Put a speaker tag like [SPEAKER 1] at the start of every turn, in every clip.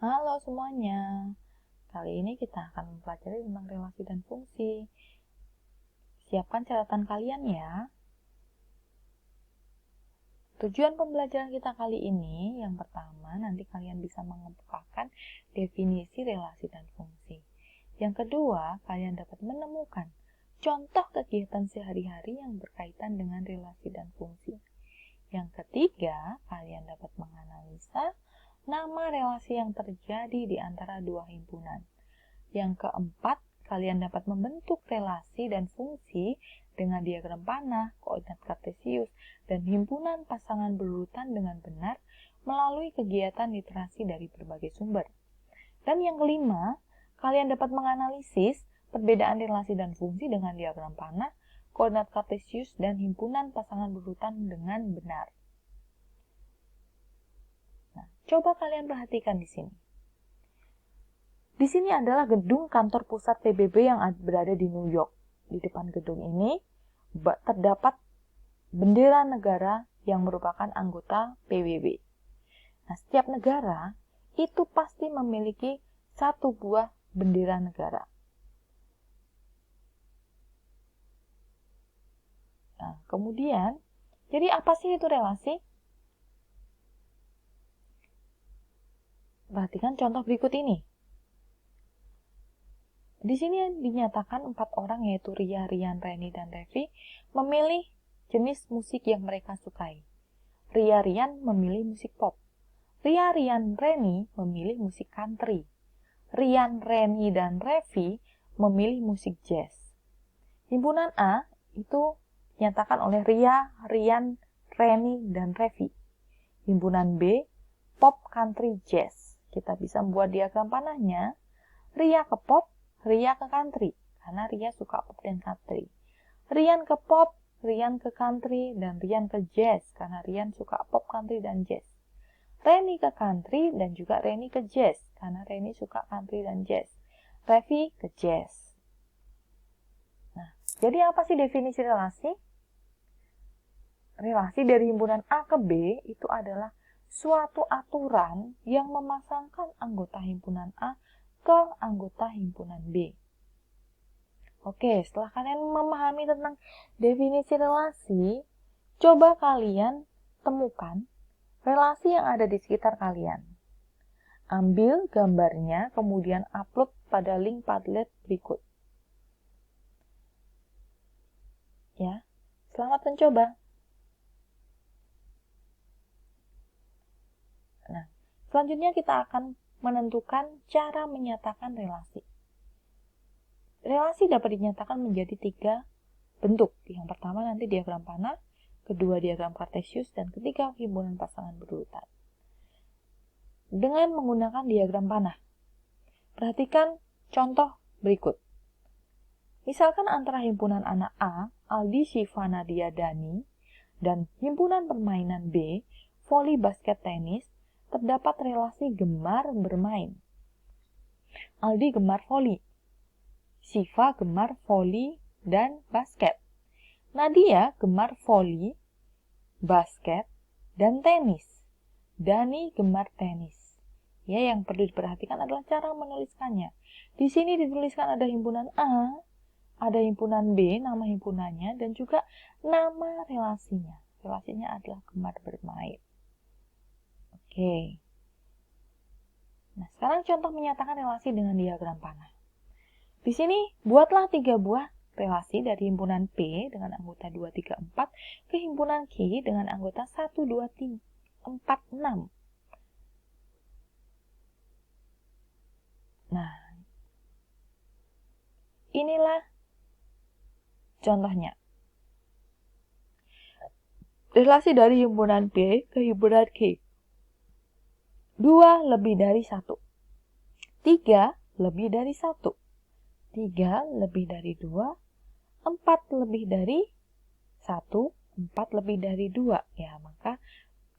[SPEAKER 1] Halo semuanya, kali ini kita akan mempelajari tentang relasi dan fungsi. Siapkan catatan kalian ya. Tujuan pembelajaran kita kali ini, yang pertama, nanti kalian bisa mengemukakan definisi relasi dan fungsi. Yang kedua, kalian dapat menemukan contoh kegiatan sehari-hari yang berkaitan dengan relasi dan fungsi. Yang ketiga, kalian dapat menganalisa nama relasi yang terjadi di antara dua himpunan. Yang keempat, kalian dapat membentuk relasi dan fungsi dengan diagram panah, koordinat kartesius, dan himpunan pasangan berurutan dengan benar melalui kegiatan literasi dari berbagai sumber. Dan yang kelima, kalian dapat menganalisis perbedaan relasi dan fungsi dengan diagram panah, koordinat kartesius, dan himpunan pasangan berurutan dengan benar. Nah, coba kalian perhatikan di sini. Di sini adalah gedung kantor pusat PBB yang berada di New York. Di depan gedung ini terdapat bendera negara yang merupakan anggota PBB. Nah, setiap negara itu pasti memiliki satu buah bendera negara. Nah, kemudian, jadi apa sih itu relasi? Perhatikan contoh berikut ini. Di sini dinyatakan 4 orang yaitu Ria, Rian, Reni, dan Revi memilih jenis musik yang mereka sukai. Ria, Rian memilih musik pop. Ria, Rian, Reni memilih musik country. Rian, Reni, dan Revi memilih musik jazz. Himpunan A itu dinyatakan oleh Ria, Rian, Reni, dan Revi. Himpunan B, pop, country, jazz. Kita bisa membuat diagram panahnya. Ria ke pop, Ria ke country, karena Ria suka pop dan country. Rian ke pop, Rian ke country, dan Rian ke jazz, karena Rian suka pop, country, dan jazz. Reni ke country, dan juga Reni ke jazz, karena Reni suka country dan jazz. Revi ke jazz. Nah, jadi apa sih definisi relasi? Relasi dari himpunan A ke B itu adalah suatu aturan yang memasangkan anggota himpunan A ke anggota himpunan B. Oke, setelah kalian memahami tentang definisi relasi, coba kalian temukan relasi yang ada di sekitar kalian. Ambil gambarnya, kemudian upload pada link Padlet berikut. Ya, selamat mencoba. Nah, selanjutnya kita akan menentukan cara menyatakan relasi. Relasi dapat dinyatakan menjadi 3 bentuk. Yang pertama nanti diagram panah, kedua diagram kartesius, dan ketiga himpunan pasangan berurutan. Dengan menggunakan diagram panah. Perhatikan contoh berikut. Misalkan antara himpunan anak A, Aldi, Syifa, Nadia, Dani, dan himpunan permainan B, voli, basket, tenis, terdapat relasi gemar bermain. Aldi gemar voli, Syifa gemar voli dan basket. Nadia gemar voli, basket, dan tenis. Dani gemar tenis. Ya, yang perlu diperhatikan adalah cara menuliskannya. Di sini dituliskan ada himpunan A, ada himpunan B, nama himpunannya, dan juga nama relasinya. Relasinya adalah gemar bermain. Oke. Nah, sekarang contoh menyatakan relasi dengan diagram panah. Di sini, buatlah 3 buah relasi dari himpunan P dengan anggota 2, 3, 4 ke himpunan Q dengan anggota 1, 2, 3, 4, 6. Nah, inilah contohnya. Relasi dari himpunan P ke himpunan Q. 2 lebih dari 1. 3 lebih dari 1. 3 lebih dari 2, 4 lebih dari 1, 4 lebih dari 2. Ya, maka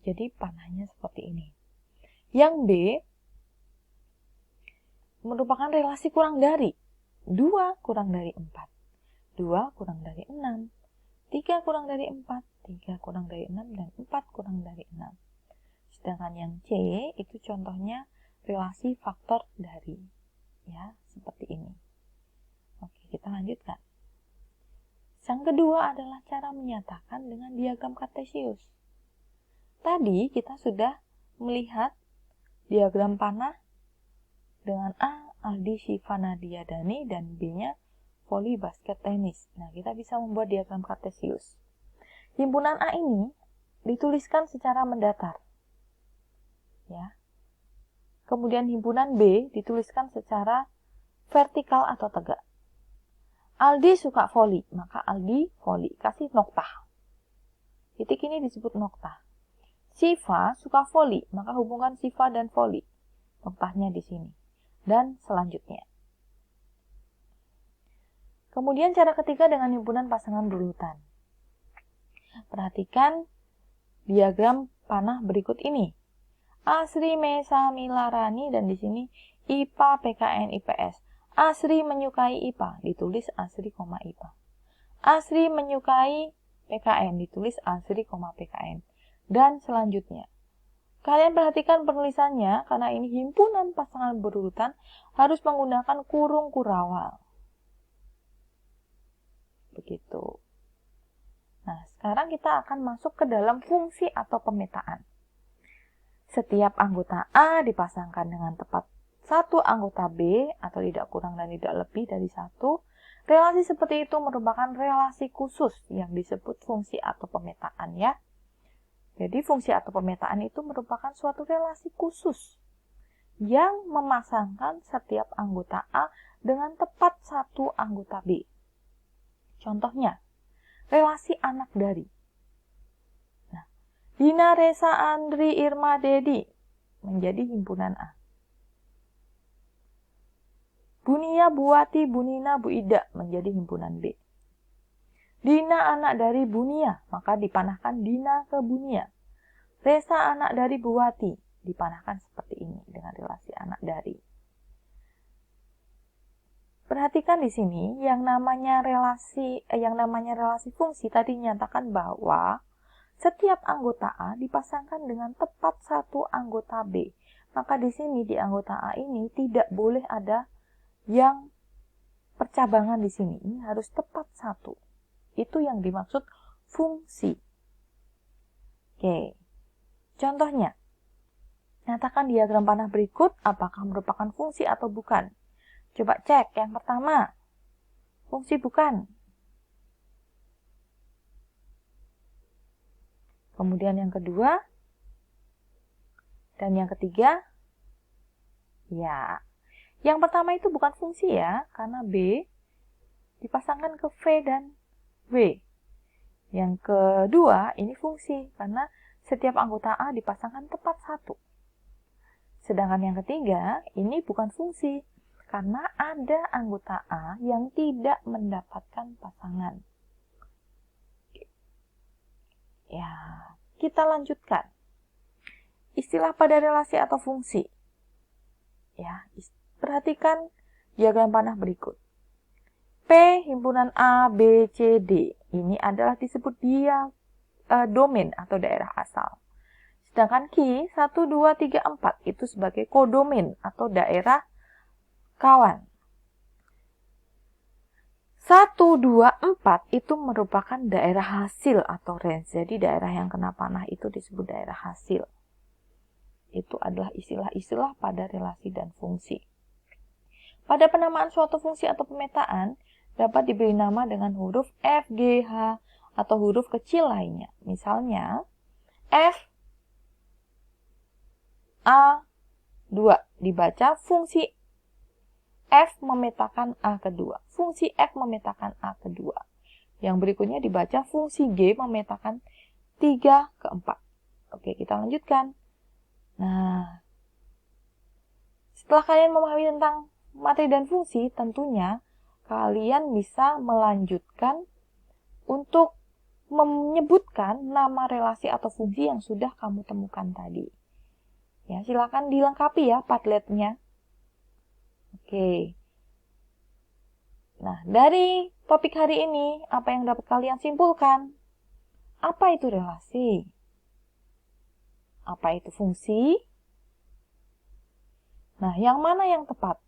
[SPEAKER 1] jadi panahnya seperti ini. Yang B merupakan relasi kurang dari. 2 kurang dari 4. 2 kurang dari 6. 3 kurang dari 4. 3 kurang dari 6. Dan 4 kurang dari 6. Sedangkan yang C itu contohnya relasi faktor dari. Ya, seperti ini. Oke, kita lanjutkan. Yang kedua adalah cara menyatakan dengan diagram kartesius. Tadi kita sudah melihat diagram panah dengan A, Aldi, Syifa, Nadia, Dani, dan B-nya voli, basket, tenis. Nah, kita bisa membuat diagram kartesius. Himpunan A ini dituliskan secara mendatar. Ya. Kemudian himpunan B dituliskan secara vertikal atau tegak. Aldi suka voli, maka Aldi voli, kasih noktah. Titik ini disebut noktah. Syifa suka voli, maka hubungkan Syifa dan voli. Noktahnya di sini. Dan selanjutnya. Kemudian cara ketiga dengan himpunan pasangan berurutan. Perhatikan diagram panah berikut ini. Asri, Mesa, Mila, Rani, dan di sini IPA, PKN, IPS. Asri menyukai IPA, ditulis Asri, IPA. Asri menyukai PKN, ditulis Asri, PKN. Dan selanjutnya. Kalian perhatikan penulisannya, karena ini himpunan pasangan berurutan, harus menggunakan kurung kurawal. Begitu. Nah, sekarang kita akan masuk ke dalam fungsi atau pemetaan. Setiap anggota A dipasangkan dengan tepat satu anggota B atau tidak kurang dan tidak lebih dari satu. Relasi seperti itu merupakan relasi khusus yang disebut fungsi atau pemetaan ya. Jadi fungsi atau pemetaan itu merupakan suatu relasi khusus yang memasangkan setiap anggota A dengan tepat satu anggota B. Contohnya, relasi anak dari. Nah, Dina, Resa, Andri, Irma, Dedi menjadi himpunan A. Bunia, Buati, Bunina, Bu Ida menjadi himpunan B. Dina anak dari Bunia, maka dipanahkan Dina ke Bunia. Resa anak dari Buati, dipanahkan seperti ini dengan relasi anak dari. Perhatikan di sini yang namanya relasi fungsi tadi nyatakan bahwa setiap anggota A dipasangkan dengan tepat satu anggota B. Maka di sini di anggota A ini tidak boleh ada yang percabangan di sini. Ini harus tepat satu. Itu yang dimaksud fungsi. Oke. Contohnya, nyatakan diagram panah berikut apakah merupakan fungsi atau bukan. Coba cek. Yang pertama, fungsi bukan. Kemudian yang kedua, dan yang ketiga, ya. Yang pertama itu bukan fungsi ya, karena B dipasangkan ke V dan W. Yang kedua, ini fungsi, karena setiap anggota A dipasangkan tepat satu. Sedangkan yang ketiga, ini bukan fungsi, karena ada anggota A yang tidak mendapatkan pasangan. Ya, kita lanjutkan. Istilah pada relasi atau fungsi. Ya, perhatikan diagram panah berikut. P himpunan A, B, C, D. Ini adalah disebut domain atau daerah asal. Sedangkan Q 1, 2, 3, 4 itu sebagai kodomain atau daerah kawan. 1, 2, 4 itu merupakan daerah hasil atau range. Jadi daerah yang kena panah itu disebut daerah hasil. Itu adalah istilah-istilah pada relasi dan fungsi. Pada penamaan suatu fungsi atau pemetaan, dapat diberi nama dengan huruf F, G, H, atau huruf kecil lainnya. Misalnya, F, A, 2 dibaca fungsi F memetakan A kedua. Fungsi F memetakan A kedua. Yang berikutnya dibaca fungsi G memetakan 3 ke 4. Oke, kita lanjutkan. Nah, setelah kalian memahami tentang materi dan fungsi, tentunya kalian bisa melanjutkan untuk menyebutkan nama relasi atau fungsi yang sudah kamu temukan tadi. Ya, silakan dilengkapi ya Padletnya. Oke. Nah, dari topik hari ini, apa yang dapat kalian simpulkan? Apa itu relasi? Apa itu fungsi? Nah, yang mana yang tepat?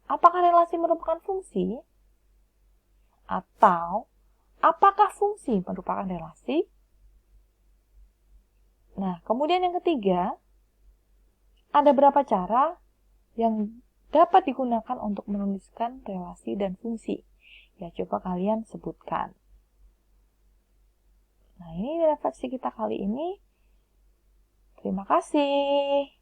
[SPEAKER 1] Apakah relasi merupakan fungsi? Atau apakah fungsi merupakan relasi? Nah, kemudian yang ketiga, ada berapa cara yang dapat digunakan untuk menuliskan relasi dan fungsi? Ya, coba kalian sebutkan. Nah, ini refleksi kita kali ini. Terima kasih.